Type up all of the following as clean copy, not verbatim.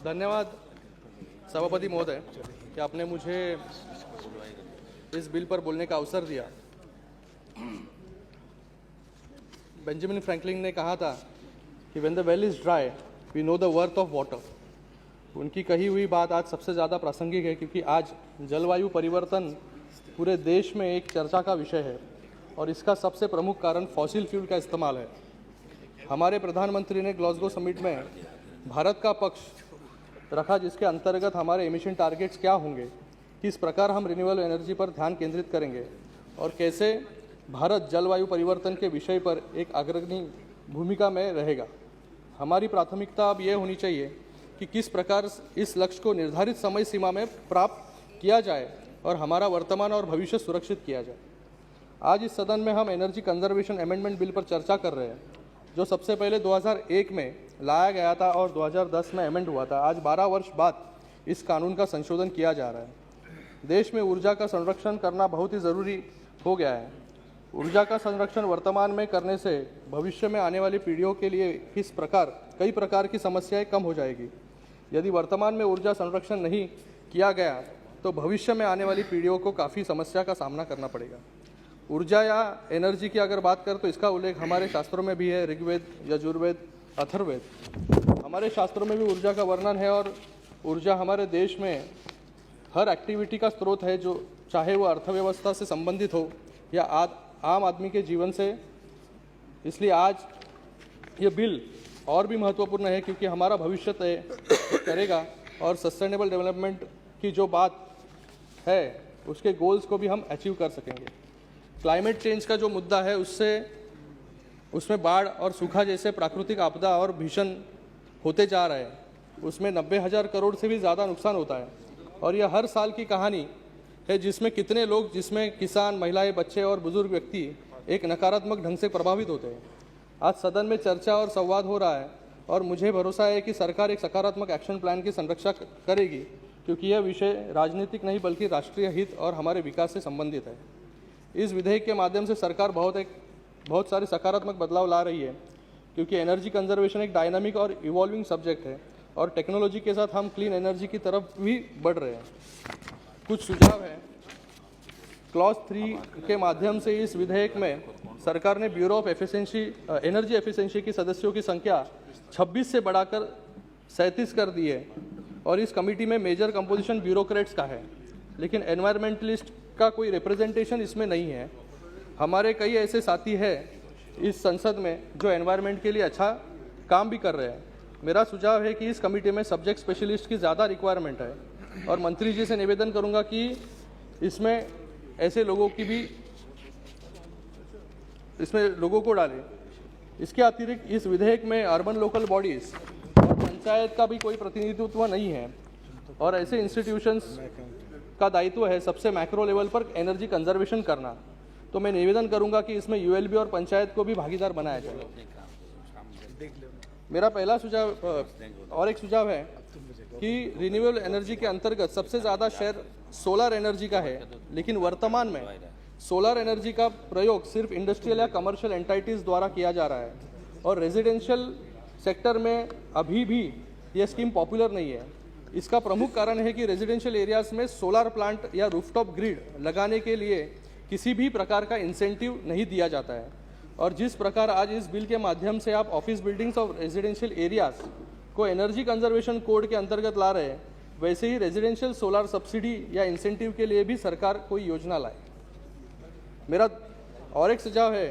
धन्यवाद सभापति महोदय कि आपने मुझे इस बिल पर बोलने का अवसर दिया। बेंजामिन फ्रैंकलिन ने कहा था कि when the well is dry we know the worth of water. उनकी कही हुई बात आज सबसे ज़्यादा प्रासंगिक है, क्योंकि आज जलवायु परिवर्तन पूरे देश में एक चर्चा का विषय है और इसका सबसे प्रमुख कारण फॉसिल फ्यूल का इस्तेमाल है। हमारे प्रधानमंत्री ने ग्लासगो समिट में भारत का पक्ष रखा, जिसके अंतर्गत हमारे एमिशन टारगेट्स क्या होंगे, किस प्रकार हम रिन्यूएबल एनर्जी पर ध्यान केंद्रित करेंगे और कैसे भारत जलवायु परिवर्तन के विषय पर एक अग्रणी भूमिका में रहेगा। हमारी प्राथमिकता अब यह होनी चाहिए कि किस प्रकार इस लक्ष्य को निर्धारित समय सीमा में प्राप्त किया जाए और हमारा वर्तमान और भविष्य सुरक्षित किया जाए। आज इस सदन में हम एनर्जी कंजर्वेशन अमेंडमेंट बिल पर चर्चा कर रहे हैं, जो सबसे पहले 2001 में लाया गया था और 2010 में अमेंड हुआ था। आज 12 वर्ष बाद इस कानून का संशोधन किया जा रहा है। देश में ऊर्जा का संरक्षण करना बहुत ही ज़रूरी हो गया है। ऊर्जा का संरक्षण वर्तमान में करने से भविष्य में आने वाली पीढ़ियों के लिए कई प्रकार की समस्याएं कम हो जाएगी। यदि वर्तमान में ऊर्जा संरक्षण नहीं किया गया तो भविष्य में आने वाली पीढ़ियों को काफ़ी समस्या का सामना करना पड़ेगा। ऊर्जा या एनर्जी की अगर बात करें तो इसका उल्लेख हमारे शास्त्रों में भी है, ऋग्वेद, यजुर्वेद, अथर्ववेद। हमारे शास्त्रों में भी ऊर्जा का वर्णन है और ऊर्जा हमारे देश में हर एक्टिविटी का स्रोत है, जो चाहे वो अर्थव्यवस्था से संबंधित हो या आम आदमी के जीवन से। इसलिए आज ये बिल और भी महत्वपूर्ण है, क्योंकि हमारा भविष्य तय करेगा और सस्टेनेबल डेवलपमेंट की जो बात है उसके गोल्स को भी हम अचीव कर सकेंगे। क्लाइमेट चेंज का जो मुद्दा है उसमें बाढ़ और सूखा जैसे प्राकृतिक आपदा और भीषण होते जा रहे हैं। उसमें 90,000 करोड़ से भी ज़्यादा नुकसान होता है और यह हर साल की कहानी है, जिसमें कितने लोग, जिसमें किसान, महिलाएं, बच्चे और बुजुर्ग व्यक्ति एक नकारात्मक ढंग से प्रभावित होते हैं। आज सदन में चर्चा और संवाद हो रहा है और मुझे भरोसा है कि सरकार एक सकारात्मक एक्शन प्लान की संरक्षा करेगी, क्योंकि यह विषय राजनीतिक नहीं बल्कि राष्ट्रीय हित और हमारे विकास से संबंधित है। इस विधेयक के माध्यम से सरकार बहुत सारे सकारात्मक बदलाव ला रही है, क्योंकि एनर्जी कंजर्वेशन एक डायनामिक और इवॉल्विंग सब्जेक्ट है और टेक्नोलॉजी के साथ हम क्लीन एनर्जी की तरफ भी बढ़ रहे हैं। कुछ सुझाव हैं। क्लॉज 3 के माध्यम से इस विधेयक में सरकार ने ब्यूरो ऑफ एनर्जी एफिशिएंसी की सदस्यों की संख्या 26 से बढ़ाकर 37 कर दी है और इस कमेटी में मेजर कंपोजिशन ब्यूरोक्रेट्स का है, लेकिन एनवायरमेंटलिस्ट का कोई रिप्रेजेंटेशन इसमें नहीं है। हमारे कई ऐसे साथी हैं इस संसद में जो एनवायरमेंट के लिए अच्छा काम भी कर रहे हैं। मेरा सुझाव है कि इस कमेटी में सब्जेक्ट स्पेशलिस्ट की ज़्यादा रिक्वायरमेंट है और मंत्री जी से निवेदन करूंगा कि इसमें ऐसे लोगों को डालें। इसके अतिरिक्त इस विधेयक में अर्बन लोकल बॉडीज़ और पंचायत का भी कोई प्रतिनिधित्व नहीं है और ऐसे इंस्टीट्यूशंस का दायित्व है सबसे मैक्रो लेवल पर एनर्जी कंजर्वेशन करना। तो मैं निवेदन करूंगा कि इसमें यूएलबी और पंचायत को भी भागीदार बनाया जाए। मेरा पहला सुझाव और एक सुझाव है कि रिन्यूएबल एनर्जी के अंतर्गत सबसे ज़्यादा शेयर सोलर एनर्जी का है, लेकिन वर्तमान में सोलर एनर्जी का प्रयोग सिर्फ इंडस्ट्रियल या कमर्शियल एंटाइटीज़ द्वारा किया जा रहा है और रेजिडेंशियल सेक्टर में अभी भी यह स्कीम पॉपुलर नहीं है। इसका प्रमुख कारण है कि रेजिडेंशियल एरियाज में सोलर प्लांट या रूफटॉप ग्रिड लगाने के लिए किसी भी प्रकार का इंसेंटिव नहीं दिया जाता है और जिस प्रकार आज इस बिल के माध्यम से आप ऑफिस बिल्डिंग्स और रेजिडेंशियल एरियाज को एनर्जी कंजर्वेशन कोड के अंतर्गत ला रहे हैं, वैसे ही रेजिडेंशियल सोलर सब्सिडी या इंसेंटिव के लिए भी सरकार कोई योजना लाए। मेरा और एक सुझाव है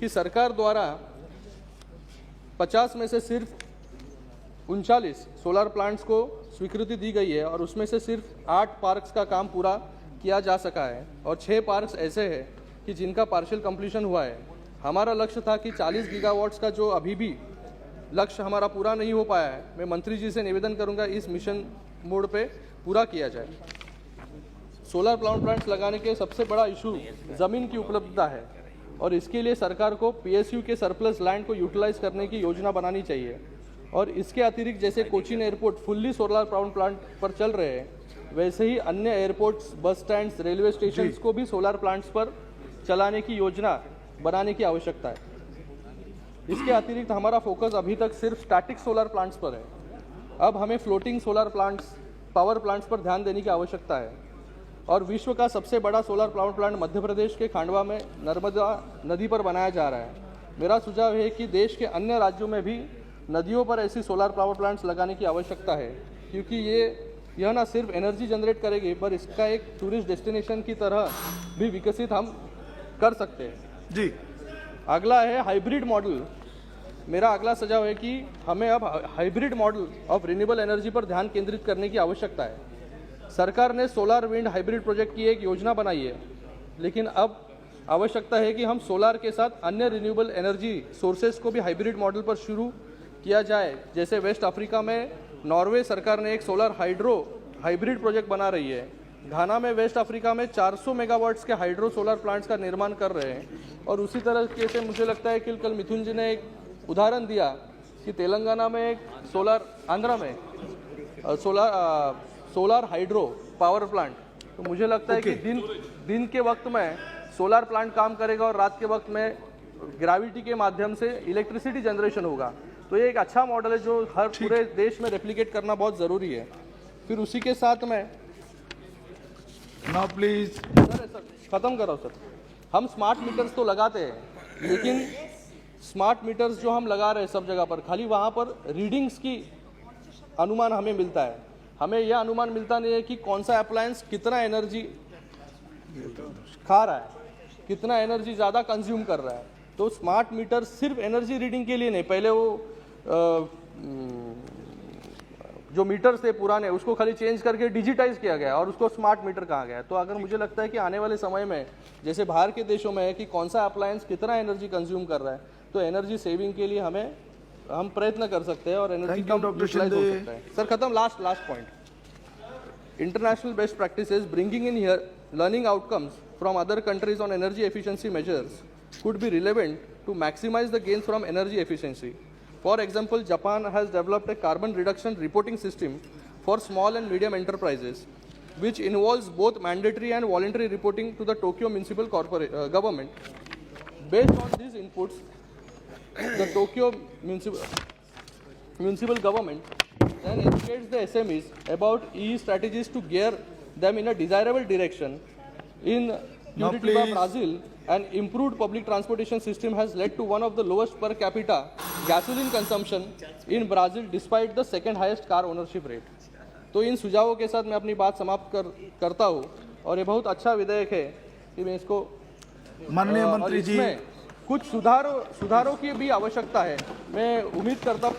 कि सरकार द्वारा 50 में से सिर्फ 39 सोलर प्लांट्स को स्वीकृति दी गई है और उसमें से सिर्फ 8 पार्क्स का काम पूरा किया जा सका है और 6 पार्क्स ऐसे हैं कि जिनका पार्शियल कंप्लीशन हुआ है। हमारा लक्ष्य था कि 40 गीगावाट्स का जो अभी भी लक्ष्य हमारा पूरा नहीं हो पाया है। मैं मंत्री जी से निवेदन करूंगा इस मिशन मोड पे पूरा किया जाए। सोलर प्लांट्स लगाने के सबसे बड़ा इशू ज़मीन की उपलब्धता है और इसके लिए सरकार को पीएसयू के सरप्लस लैंड को यूटिलाइज करने की योजना बनानी चाहिए और इसके अतिरिक्त जैसे Cochin airport fully solar plant पर चल रहे हैं, वैसे ही अन्य एयरपोर्ट्स, बस स्टैंड्स, रेलवे स्टेशन को भी सोलर प्लांट्स पर चलाने की योजना बनाने की आवश्यकता है। इसके अतिरिक्त हमारा फोकस अभी तक सिर्फ स्टैटिक सोलर प्लांट्स पर है अब हमें floating solar plants, power plants पर ध्यान देने की आवश्यकता है। और विश्व का सबसे बड़ा solar power plant Madhya Pradesh के खांडवा में नर्मदा नदी पर बनाया जा रहा है। मेरा सुझाव है कि देश के अन्य राज्यों में भी नदियों पर ऐसी सोलर पावर प्लांट्स लगाने की आवश्यकता है, क्योंकि यह न सिर्फ एनर्जी जनरेट करेगी, पर इसका एक टूरिस्ट डेस्टिनेशन की तरह भी विकसित हम कर सकते हैं। जी, अगला है हाइब्रिड मॉडल। मेरा अगला सुझाव है कि हमें अब hybrid model of renewable energy पर ध्यान केंद्रित करने की आवश्यकता है। सरकार ने सोलर विंड हाइब्रिड प्रोजेक्ट की एक योजना बनाई है, लेकिन अब आवश्यकता है कि हम सोलर के साथ अन्य रिन्यूएबल एनर्जी सोर्सेज को भी हाइब्रिड मॉडल पर शुरू किया जाए। जैसे वेस्ट अफ्रीका में नॉर्वे सरकार ने एक सोलर हाइड्रो हाइब्रिड प्रोजेक्ट बना रही है। घाना में वेस्ट अफ्रीका में 400 मेगावाट्स के हाइड्रो सोलर प्लांट्स का निर्माण कर रहे हैं। और उसी तरह से मुझे लगता है कि कल मिथुन जी ने एक उदाहरण दिया कि तेलंगाना में एक सोलर, आंध्रा में सोलर हाइड्रो पावर प्लांट। तो मुझे लगता है कि दिन के वक्त में सोलर प्लांट काम करेगा और रात के वक्त में ग्रेविटी के माध्यम से इलेक्ट्रिसिटी जनरेशन होगा। तो ये एक अच्छा मॉडल है जो हर पूरे देश में रेप्लिकेट करना बहुत ज़रूरी है। फिर उसी के साथ में नाउ प्लीज सर ख़त्म करो सर। हम स्मार्ट मीटर्स तो लगाते हैं, लेकिन स्मार्ट मीटर्स जो हम लगा रहे हैं सब जगह पर, खाली वहाँ पर रीडिंग्स की अनुमान हमें मिलता है। हमें यह अनुमान मिलता नहीं है कि कौन सा अप्लायंस कितना एनर्जी खा रहा है, कितना एनर्जी ज़्यादा कंज्यूम कर रहा है। तो स्मार्ट मीटर सिर्फ एनर्जी रीडिंग के लिए नहीं, पहले वो जो मीटर्स थे पुराने उसको खाली चेंज करके डिजिटाइज किया गया और उसको स्मार्ट मीटर कहा गया। तो अगर मुझे लगता है कि आने वाले समय में जैसे बाहर के देशों में है कि कौन सा अप्लायंस कितना एनर्जी कंज्यूम कर रहा है, तो एनर्जी सेविंग के लिए हम प्रयत्न कर सकते हैं और एनर्जी कम यूटिलाइज हो सकता है। सर खत्म, last point. International best practices bringing in here learning outcomes from other countries on energy efficiency measures could be relevant to maximize the gains from energy efficiency. For example, Japan has developed a carbon reduction reporting system for small and medium enterprises, which involves both mandatory and voluntary reporting to the Tokyo Municipal Government. Based on these inputs, the Tokyo Municipal Government then educates the SMEs about EE strategies to gear them in a desirable direction. In Curitiba, Brazil, an improved public transportation system has led to one of the lowest per capita gasoline consumption in Brazil despite the second highest car ownership rate. तो इन सुझावों के साथ मैं अपनी बात समाप्त करता हूँ और ये बहुत अच्छा विधेयक है कि मैं इसको माननीय मंत्री जी कुछ सुधारों की भी आवश्यकता है। मैं उम्मीद करता हूँ